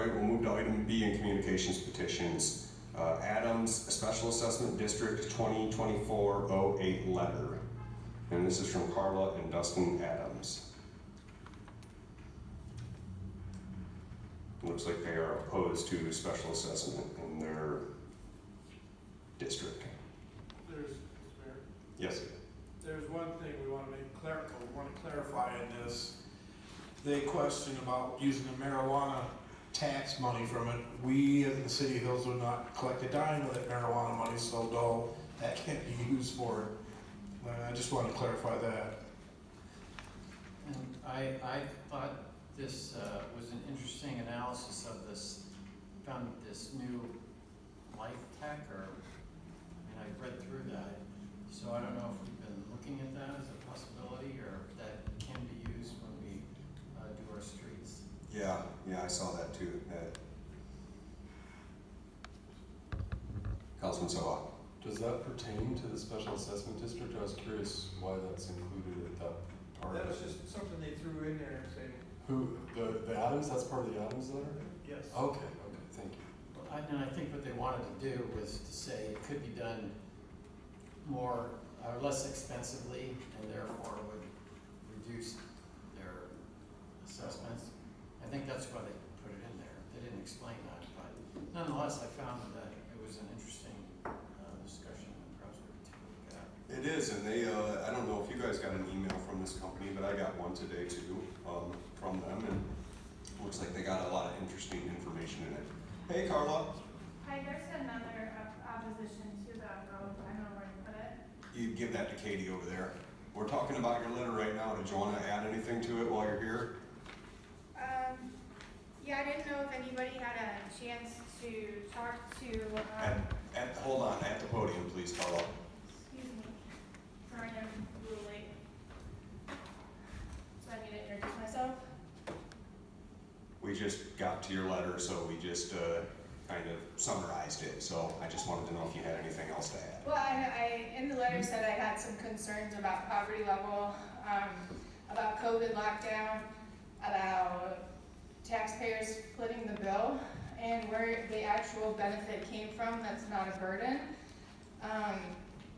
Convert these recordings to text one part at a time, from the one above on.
right, we'll move to item B in communications petitions. Adams Special Assessment District 2024-08 letter. And this is from Carla and Dustin Adams. Looks like they are opposed to special assessment in their district. Yes. There's one thing we want to clarify in this. They question about using the marijuana tax money from it. We, as the city of Hillsdale, would not collect a dime of that marijuana money, so no, that can't be used for it. I just want to clarify that. And I thought this was an interesting analysis of this, found this new life tech, I read through that. So I don't know if we've been looking at that as a possibility, or if that can be used when we do our streets. Yeah, I saw that too. Councilman Soa. Does that pertain to the special assessment district? I was curious why that's included at that part. That was just something they threw in there and said. Who, the Adams, that's part of the Adams letter? Yes. Okay, thank you. And I think what they wanted to do was to say it could be done more or less expensively, and therefore would reduce their assessments. I think that's why they put it in there. They didn't explain that, but nonetheless, I found that it was an interesting discussion, and perhaps we could take a look at. It is, and they, I don't know if you guys got an email from this company, but I got one today too, from them, and it looks like they got a lot of interesting information in it. Hey, Carla. Hi, there's another opposition to that road. I don't know where to put it. You give that to Katie over there. We're talking about your letter right now. Did you want to add anything to it while you're here? Yeah, I didn't know if anybody had a chance to talk to, Hold on, at the podium, please, Carla. excuse me, sorry, I'm a little late. So I need to introduce myself. We just got to your letter, so we just kind of summarized it. So I just wanted to know if you had anything else to add. Well, I in the letter said I had some concerns about poverty level, about COVID lockdown, about taxpayers splitting the bill, and where the actual benefit came from. That's not a burden.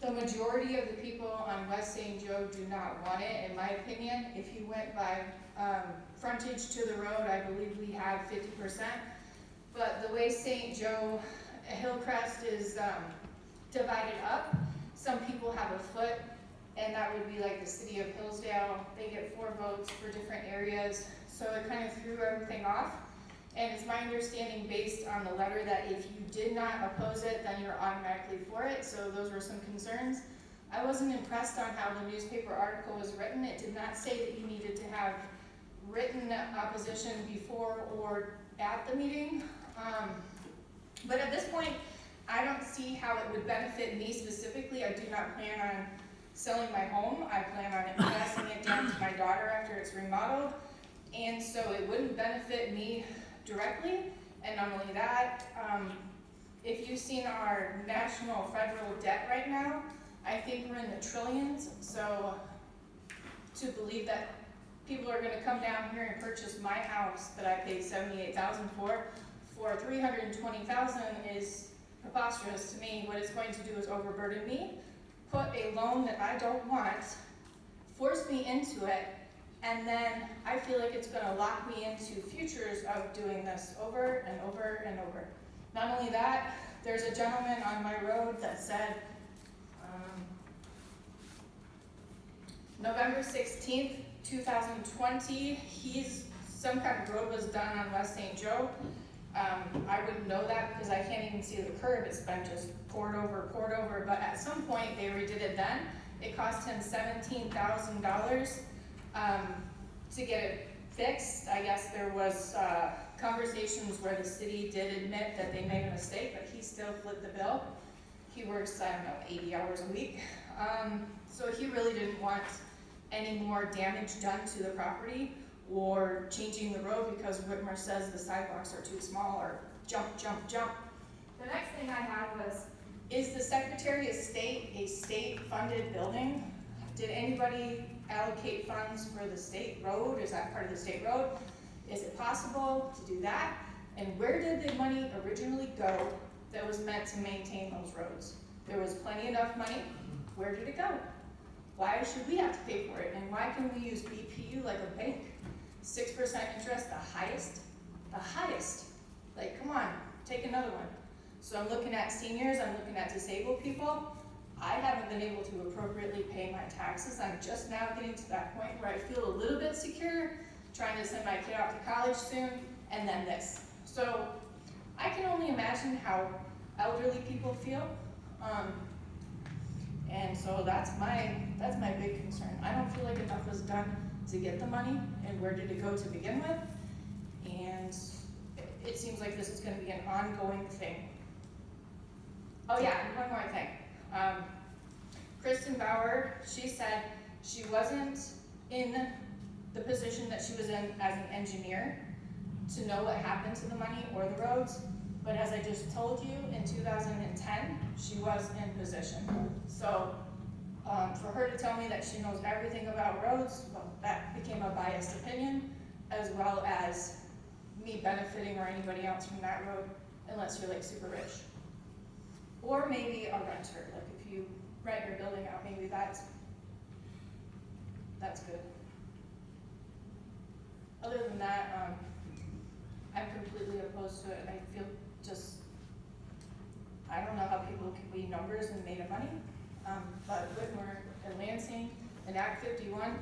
The majority of the people on West St. Joe do not want it, in my opinion. If you went by frontage to the road, I believe we have 50%. But the way St. Joe Hillcrest is divided up, some people have a foot, and that would be like the city of Hillsdale. They get 4 votes for different areas, so it kind of threw everything off. And it's my understanding, based on the letter, that if you did not oppose it, then you're automatically for it. So those were some concerns. I wasn't impressed on how the newspaper article was written. It did not say that you needed to have written opposition before or at the meeting. But at this point, I don't see how it would benefit me specifically. I do not plan on selling my home. I plan on passing it down to my daughter after it's remodeled. And so it wouldn't benefit me directly. And not only that, if you've seen our national federal debt right now, I think we're in the trillions. So to believe that people are going to come down here and purchase my house that I paid $78,000 for $320,000 is preposterous to me. What it's going to do is overburden me, put a loan that I don't want, force me into it, and then I feel like it's going to lock me into futures of doing this over and over and over. Not only that, there's a gentleman on my road that said, November 16th, 2020, some kind of road was done on West St. Joe. I wouldn't know that because I can't even see the curb. It's been just poured over, but at some point they redid it then. It cost him $17,000 to get it fixed. I guess there was conversations where the city did admit that they made a mistake, but he still flipped the bill. He works, I don't know, 80 hours a week. So he really didn't want any more damage done to the property or changing the road because Whitmer says the sidewalks are too small, or jump. The next thing I had was, is the Secretary of State a state-funded building? Did anybody allocate funds for the state road? Is that part of the state road? Is it possible to do that? And where did the money originally go that was meant to maintain those roads? There was plenty enough money. Where did it go? Why should we have to pay for it? And why can we use BPU like a bank? 6% interest, the highest? The highest. Like, come on, take another one. So I'm looking at seniors, I'm looking at disabled people. I haven't been able to appropriately pay my taxes. I'm just now getting to that point where I feel a little bit secure, trying to send my kid off to college soon, and then this. So I can only imagine how elderly people feel. And so that's my big concern. I don't feel like enough was done to get the money, and where did it go to begin with? And it seems like this is gonna be an ongoing thing. Oh yeah, and one more thing. Kristen Bauer, she said she wasn't in the position that she was in as an engineer to know what happened to the money or the roads, but as I just told you, in 2010, she was in position. So for her to tell me that she knows everything about roads, well, that became a biased opinion, as well as me benefiting or anybody else from that road, unless you're like super rich. Or maybe a renter, like if you rent your building out, maybe that's good. Other than that, I'm completely opposed to it. I feel I don't know how people can be numbers and made of money, but Whitmore and Lansing and Act 51,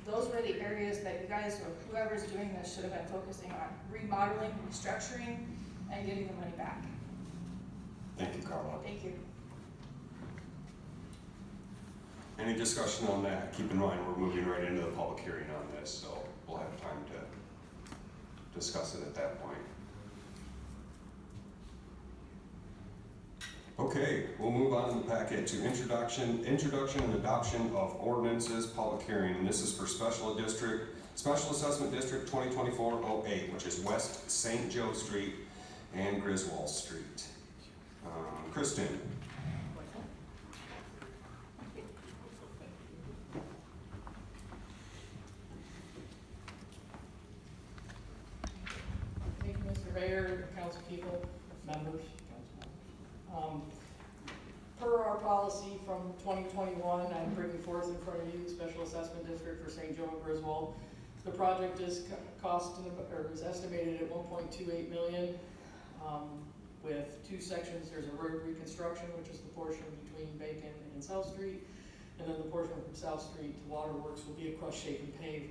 those were the areas that you guys or whoever's doing this should have been focusing on, remodeling, restructuring, and getting the money back. Thank you, Carla. Thank you. Any discussion on that? Keep in mind, we're moving right into the public hearing on this, so we'll have time to discuss it at that point. Okay, we'll move on in the packet to introduction and adoption of ordinances, public hearing, and this is for Special Assessment District 2024-08, which is West St. Joe Street and Griswold Street. Kristen. Thank you, Mr. Mayor, council people, members. Per our policy from 2021, I'm bringing forth in front of you the Special Assessment District for St. Joe and Griswold. The project is is estimated at 1.28 million. With two sections, there's a road reconstruction, which is the portion between Bacon and South Street, and then the portion from South Street to Waterworks will be a crush, shake, and pave.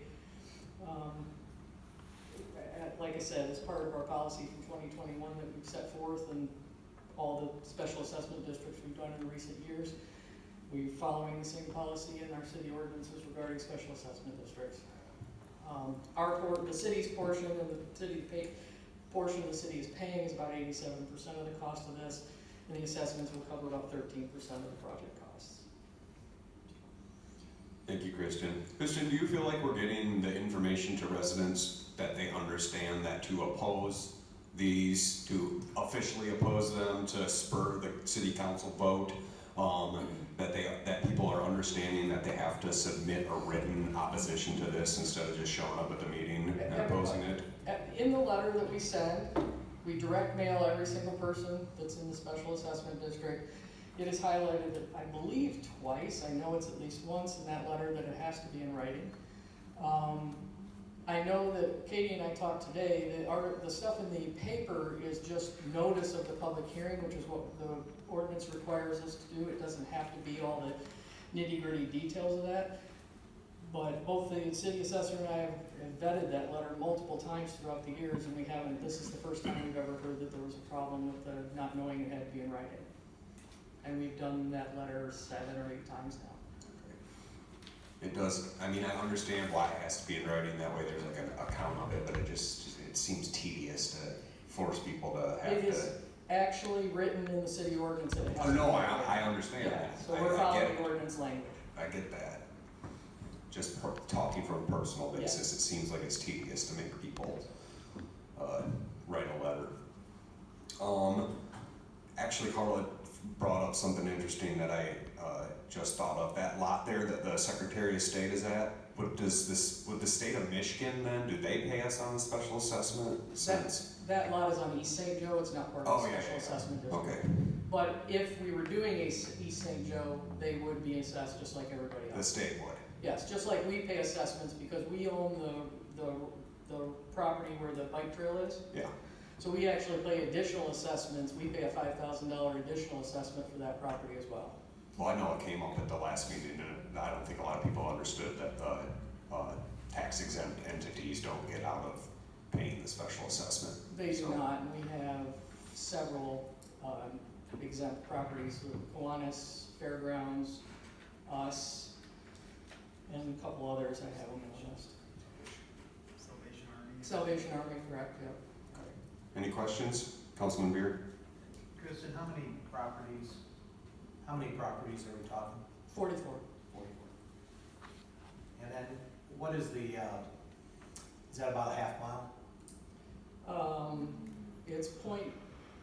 Like I said, it's part of our policy from 2021 that we've set forth, and all the special assessment districts we've done in recent years. We're following the same policy in our city ordinances regarding special assessment districts. The city's portion and the portion of the city is paying is about 87% of the cost of this, and the assessments will cover about 13% of the project costs. Thank you, Kristen. Kristen, do you feel like we're getting the information to residents that they understand that to oppose these, to officially oppose them, to spur the city council vote, that people are understanding that they have to submit a written opposition to this instead of just showing up at the meeting and opposing it? In the letter that we send, we direct mail every single person that's in the special assessment district. It is highlighted, I believe twice, I know it's at least once in that letter that it has to be in writing. I know that Katie and I talked today that the stuff in the paper is just notice of the public hearing, which is what the ordinance requires us to do. It doesn't have to be all the nitty-gritty details of that. But both the city assessor and I have vetted that letter multiple times throughout the years, and this is the first time we've ever heard that there was a problem with not knowing it had to be in writing. And we've done that letter 7 or 8 times now. It does, I mean, I understand why it has to be in writing, that way there's like an account of it, but it seems tedious to force people to have to. It is actually written in the city ordinance. That it has Oh, no, to be I understand Yeah, that. so I we're get following it. the ordinance language. I get that. Just talking from a personal basis, It seems like it's tedious to make people write a letter. Actually, Carla brought up something interesting that I just thought of. That lot there that the Secretary of State is at, But would the state of Michigan then, do they pay us on the special assessment since? That lot is on East St. Joe, it's not part of Oh, the yeah, special yeah. assessment district. Okay, But if we were doing East St. Joe, they would be assessed just like everybody the else. state would. Yes, just like we pay assessments because we own the property where the bike trail is. Yeah. So we actually pay additional assessments, we pay a $5,000 additional assessment for that property as well. Well, I know it came up at the last meeting, and I don't think a lot of people understood that the tax exempt entities don't get out of paying the special assessment. They do So- not, and we have several exempt properties, Kiwanis, Fairgrounds, us, and a couple others I have on the list. Salvation Army, correct, yep. Any questions? Councilman Beard? Kristen, how many properties are we talking? 44. 44. And then, what is the, is that about a half mile? It's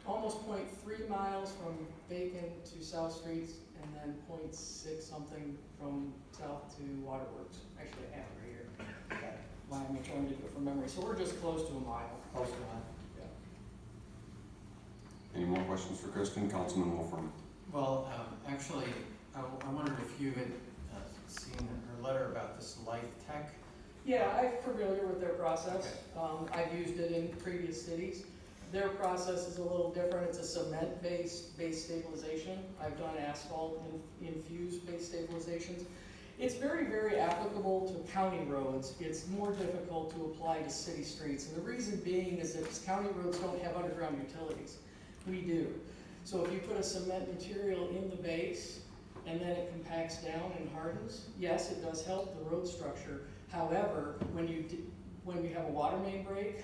almost 0.3 miles from Bacon to South Streets, and then 0.6 something from south to Waterworks. Actually, half right here. Okay. I'm trying to do it from memory, so we're just close to a mile. Close to one. Any more questions for Kristen? Councilman Wolfram? Well, actually, I wondered if you had seen her letter about this Life Tech. Yeah, I'm familiar with their process. I've used it in previous cities. Their process is a little different. It's a cement-based stabilization. I've done asphalt infused base stabilizations. It's very, very applicable to county roads. It's more difficult to apply to city streets. And the reason being is that county roads don't have underground utilities. We do. So if you put a cement material in the base and then it compacts down and hardens, yes, it does help the road structure. However, when you have a water main break,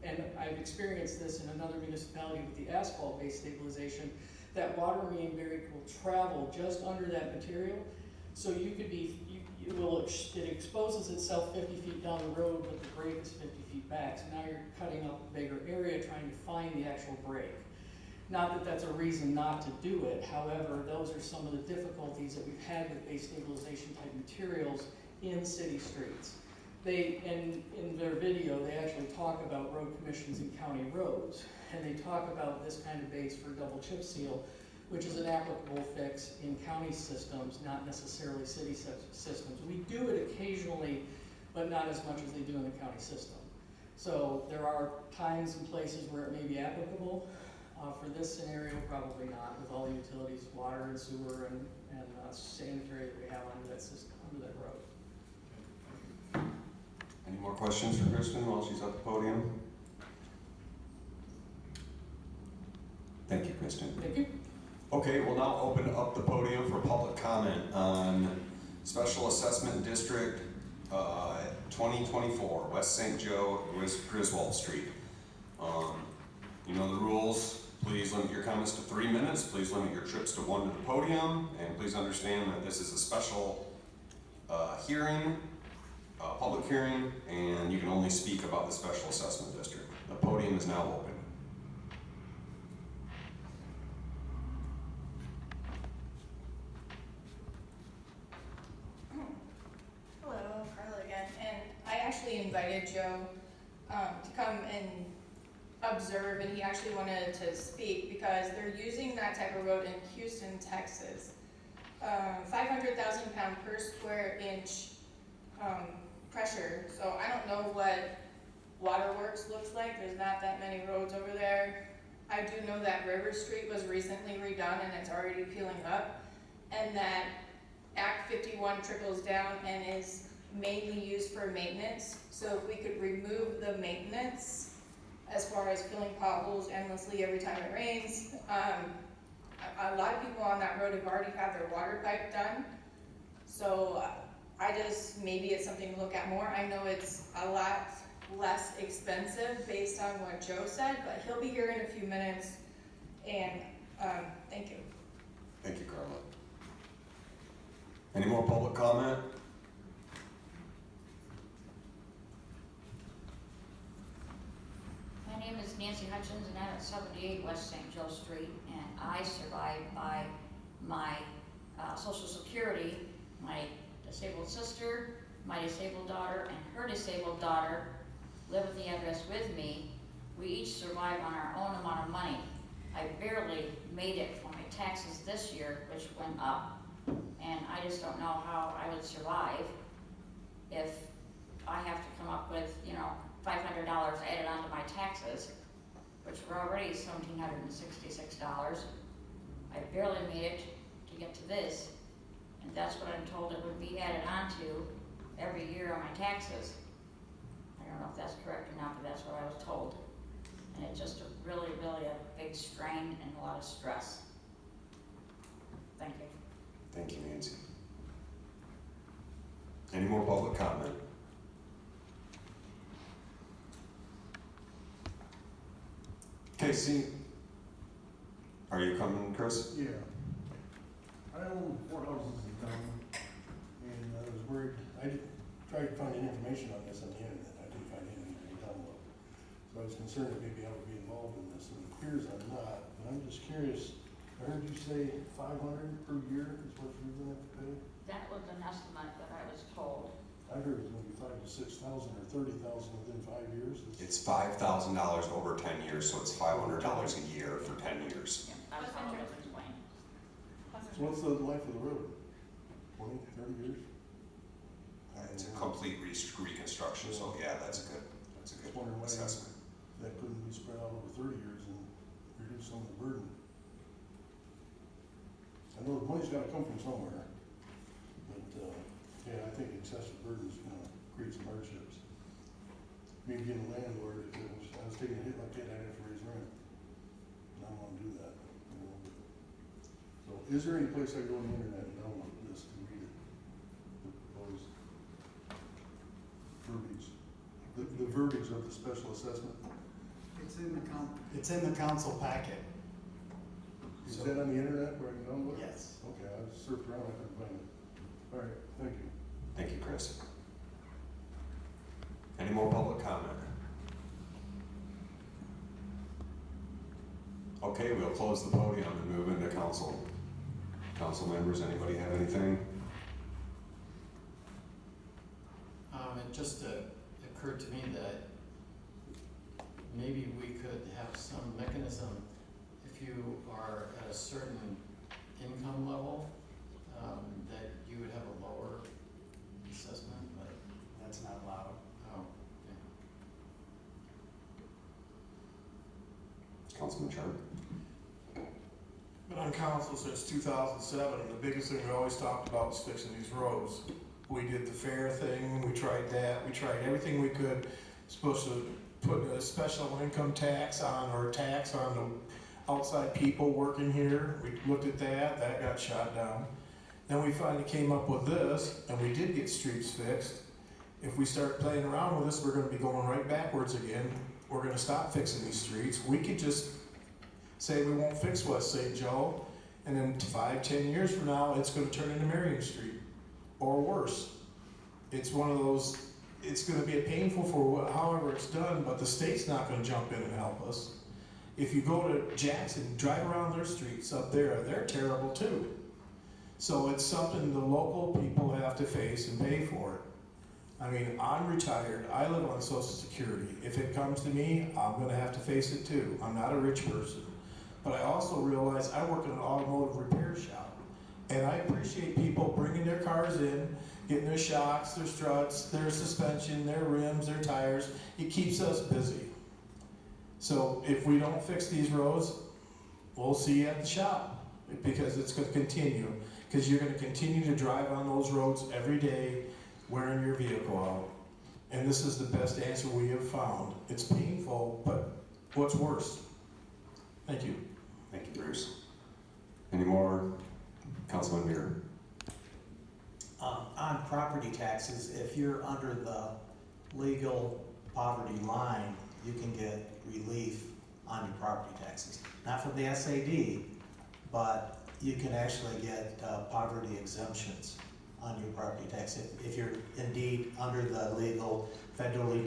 and I've experienced this in another municipality with the asphalt-based stabilization, that water main break will travel just under that material. So you could be, it exposes itself 50 feet down the road, but the break is 50 feet back. So now you're cutting up a bigger area trying to find the actual break. Not that that's a reason not to do it. However, those are some of the difficulties that we've had with base stabilization type materials in city streets. In their video, they actually talk about road commissions in county roads, and they talk about this kind of base for double chip seal, which is an applicable fix in county systems, not necessarily city systems. We do it occasionally, but not as much as they do in the county system. So there are times and places where it may be applicable. For this scenario, probably not, with all the utilities, water and sewer and sanitary that we have under that system, under that road. Any more questions for Kristen while she's at the podium? Thank you, Kristen. Thank you. Okay, we'll now open up the podium for public comment on Special Assessment District 2024, West St. Joe, Griswold Street. You know the rules. Please limit your comments to 3 minutes. Please limit your trips to 1 to the podium. And please understand that this is a special hearing, public hearing, and you can only speak about the Special Assessment District. The podium is now open. Hello, Carla again, and I actually invited Joe to come and observe, and he actually wanted to speak because they're using that type of road in Houston, Texas. 500,000 pound per square inch pressure, so I don't know what Waterworks looks like. There's not that many roads over there. I do know that River Street was recently redone and it's already peeling up, and that Act 51 trickles down and is mainly used for maintenance. So if we could remove the maintenance as far as filling potholes endlessly every time it rains. A lot of people on that road have already had their water pipe done. So maybe it's something to look at more. I know it's a lot less expensive based on what Joe said, but he'll be here in a few minutes. And thank you. Thank you, Carla. Any more public comment? My name is Nancy Hutchins, and I'm at 78 West St. Joe Street, and I survive by my Social Security, my disabled sister, my disabled daughter and her disabled daughter live at the address with me. We each survive on our own amount of money. I barely made it for my taxes this year, which went up, and I just don't know how I would survive if I have to come up with, $500 added onto my taxes, which were already $1,766. I barely made it to get to this, and that's what I'm told it would be added onto every year on my taxes. I don't know if that's correct or not, but that's what I was told. And it's just really a big strain and a lot of stress. Thank you. Thank you, Nancy. Any more public comment? Casey, are you coming, Chris? Yeah. I own 4 houses in town, and I was worried, I tried finding information on this on the internet, I couldn't find anything to download. So I was concerned that maybe I would be involved in this, and it appears I'm not, but I'm just curious, I heard you say 500 per year is what you're gonna have to pay? That was an estimate that I was told. I heard it was maybe 5,000 to 6,000 or 30,000 within 5 years. It's $5,000 over 10 years, so it's $500 a year for 10 years. That was how it was explained. So what's the life of the road? 20, 30 years? It's a complete reconstruction, so yeah, that's a good Just wondering why assessment. that couldn't be spread out over 30 years and reduce some of the burden. I know the money's gotta come from somewhere, but, yeah, I think excessive burden is gonna create some hardships. Me being a landlord, if I was taking a hit like that, I'd have to raise rent. And I don't wanna do that, So, is there any place I go on the internet and download this to read it? The proposed verbiage, the verbiage of the special assessment? It's in the council packet. Is that on the internet where I can download it? Yes. Okay, I surfed around, I couldn't find it. All right, thank you. Thank you, Chris. Any more public comment? Okay, we'll close the podium and move into council. Council members, anybody have anything? It just occurred to me that maybe we could have some mechanism if you are at a certain income level, that you would have a lower assessment, but, That's not allowed. oh, okay. Councilman Sharp? Been on council since 2007, and the biggest thing we always talked about was fixing these roads. We did the fair thing, we tried that, we tried everything we could. Supposed to put a special income tax on, or tax on the outside people working here. We looked at that, that got shot down. Then we finally came up with this, and we did get streets fixed. If we start playing around with this, we're gonna be going right backwards again. We're gonna stop fixing these streets. We could just say we won't fix West St. Joe, and then 5, 10 years from now, it's gonna turn into Marion Street, or worse. It's one of those, it's gonna be painful for however it's done, but the state's not gonna jump in and help us. If you go to Jackson, drive around their streets up there, they're terrible too. So it's something the local people have to face and pay for it. I mean, I'm retired, I live on Social Security. If it comes to me, I'm gonna have to face it too. I'm not a rich person. But I also realize I work in an automotive repair shop. And I appreciate people bringing their cars in, getting their shocks, their struts, their suspension, their rims, their tires. It keeps us busy. So if we don't fix these roads, we'll see you at the shop, because it's gonna continue. Because you're gonna continue to drive on those roads every day, wearing your vehicle out. And this is the best answer we have found. It's painful, but what's worse? Thank you. Thank you, Bruce. Any more? Councilman Muir? On property taxes, if you're under the legal poverty line, you can get relief on your property taxes. Not from the SAD, but you can actually get poverty exemptions on your property tax if you're indeed under the legal federally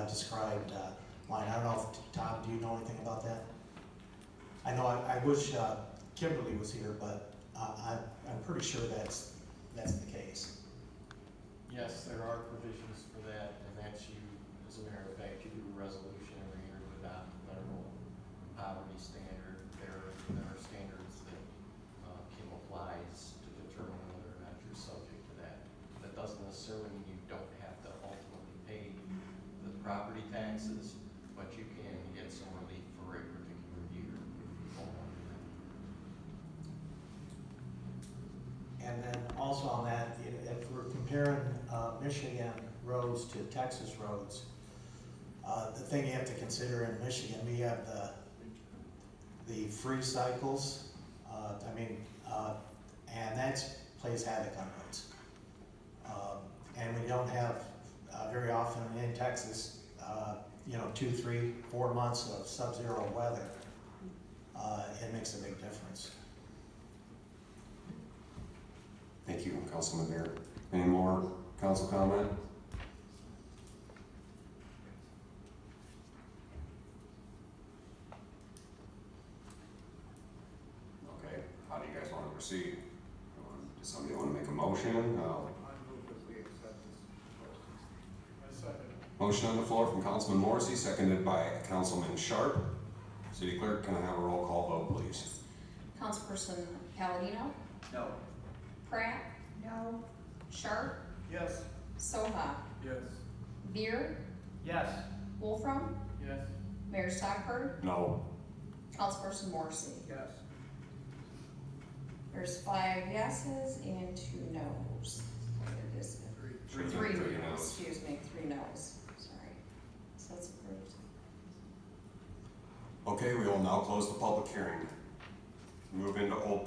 described line. I don't know if, Tom, do you know anything about that? I know, I wish Kimberly was here, but I'm pretty sure that's the case. Yes, there are provisions for that, and that's you, as a matter of fact, you do a resolution every year to adopt the federal poverty standard. There are standards that Kim applies to determine whether or not you're subject to that. That doesn't necessarily mean you don't have to ultimately pay the property taxes, but you can get some relief for a particular year if you fall under that. And then also on that, if we're comparing Michigan roads to Texas roads, the thing you have to consider in Michigan, we have the free cycles, and that plays havoc on roads. And we don't have very often in Texas, 2, 3, 4 months of sub-zero weather. It makes a big difference. Thank you, Councilman Beer. Any more council comment? Okay, how do you guys want to proceed? Does somebody want to make a motion? I move that we accept this proposal. I second. Motion on the floor from Councilman Morrissey, seconded by Councilman Sharp. City Clerk, can I have a roll call vote, please? Councilperson Palladino, No. Pratt, No. Sharp, Yes. Soha, Yes. Beer, Yes. Wolfram, Yes. Mayor Stockford, No. Councilperson Morrissey. Yes. There's 5 yeses and 2 noes. It is Three three noes. noes, excuse me, 3 noes, sorry. So that's approved. Okay, we will now close the public hearing. Move into old